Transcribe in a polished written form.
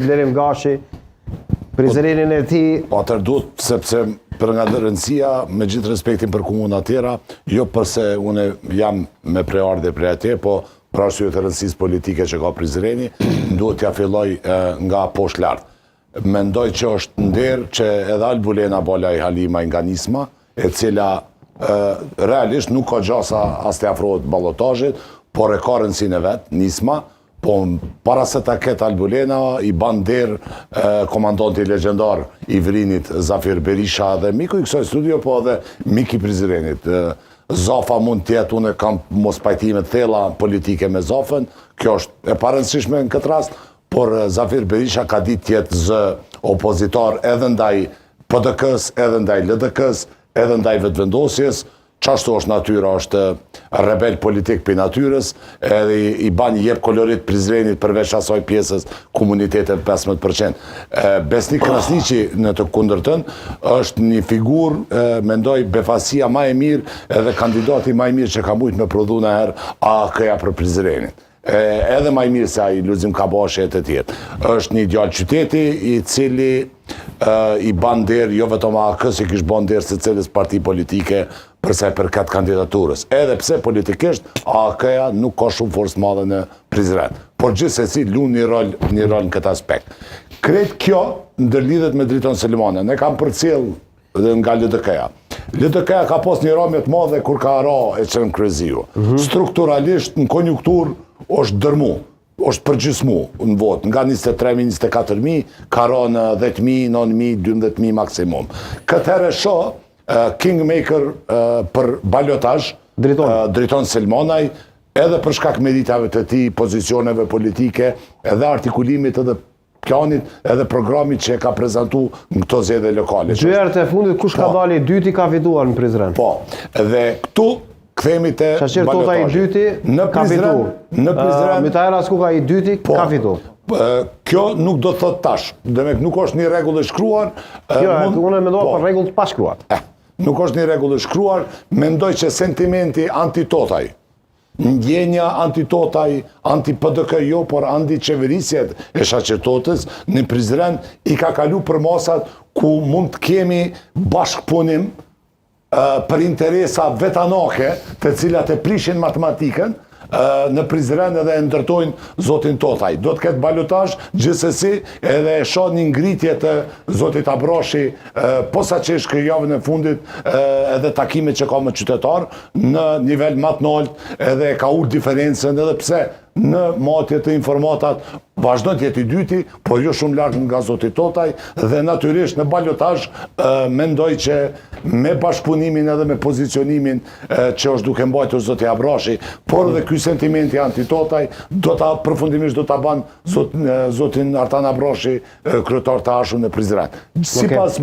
Blerim Gashi, Prizrenin e ti... Atër duhet, sepse për nga rëndësia, me gjithë respektin për komuna tjera, jo përse une jam me preardhje prej atje, po për arsye të rëndësisë politike që ka Prizreni, duhet t'ja filloj nga poshtë lartë. Mendoj që është nder që edhe Albulena Balaj Halima nga Nisma, e cila realisht nuk ka gjasa as të afrohet ballotazhit, por e ka rëndësinë e vet, Nisma, po para se ta ketë Albulena i ban der komandanti legjendar i Vrinit Zafir Berisha dhe miku i kësaj studio, po edhe miki i Prizrenit. Zafa mund tjetë, unë kam mos pajtime të thella politike me Zafën, kjo është e parëndësishme në këtë rast, por Zafir Berisha ka ditë tjetë zë opozitar edhe ndaj PDK-s, edhe ndaj LDK-s, edhe ndaj vetëvendosjes, qashtu është natyra, është rebel politik për natyrës, edhe i ban jep kolorit Prizrenit përveç asaj pjesës komunitetet 15%. Besnik Krasniqi në të kundërtën është një figur, mendoj, befasia ma e mirë edhe kandidati ma e mirë që ka mujtë me prodhu në herë AK-ja për Prizrenit. Edhe ma i mirë se a i Luzim Kabashi e të tjetë. Është një djallë qyteti i cili i bander, jo vetëm AK-s i kish bander se cilës parti politike përse për këtë kandidaturës. Edhe pse politikisht AK-ja nuk ka shumë forcë madhe në Prizren. Por gjithsesi luan një rol në këtë aspekt. Kretë kjo ndërlidhet me Driton Selmane. Ne kam përcjell nga LDK-ja. LDK-ja ka pas një rame të madhe kur ka ra e qenë Kryeziu. Strukturalisht në konjunktur është dërmu, është përgjysmu në votë, nga 23.000, 24.000, ka ra në 10.000, 9.000, 12.000 maksimum. Këtëherë shoh kingmaker për balotazh, Driton Selmanaj, edhe për shkak meritave të tij, pozicioneve politike, edhe artikulimit edhe planit, edhe programit që e ka prezantu në këto zgjedhje lokale. Dy herë të fundit kush ka dalë i dyti ka fituar në Prizren. Po, dhe këtu kthehemi te Shaqir Tota i dyti ka fituar. Në Prizren Mytaela Skuka i dyti ka fituar. Kjo nuk do të thot tash, demek nuk është një rregull e shkruar. Jo, unë mendoj për rregull të pashkruar. Nuk është një rregull e shkruar, mendoj që sentimenti anti-Totaj, ndjenja anti-Totaj, anti-PDK jo, por anti-qeverisjet e Shaqir Totës në Prizren i ka kalu për masat ku mund të kemi bashkëpunim për interesa vetanake të cilat e prishin matematikën në Prizren edhe e ndërtojnë zotin Totaj. Do të ketë balotazh, gjithsesi edhe e shoh një ngritje të zotit Abrashi posaçërisht këtë javën e fundit edhe takimet që ka me qytetar në nivel më të lartë, edhe ka ulë diferencën, edhe pse në matje të informatat vazhdon të jetë i dyti, por jo shumë larg nga zoti Totaj, dhe natyrisht në balotazh mendoj që me bashkëpunimin edhe me pozicionimin që është duke mbajtur zoti Abrashi, por edhe ky sentimenti anti-Totaj përfundimisht do ta ban zotin Artan Abrashi kryetar të ashun në Prizren. Sipas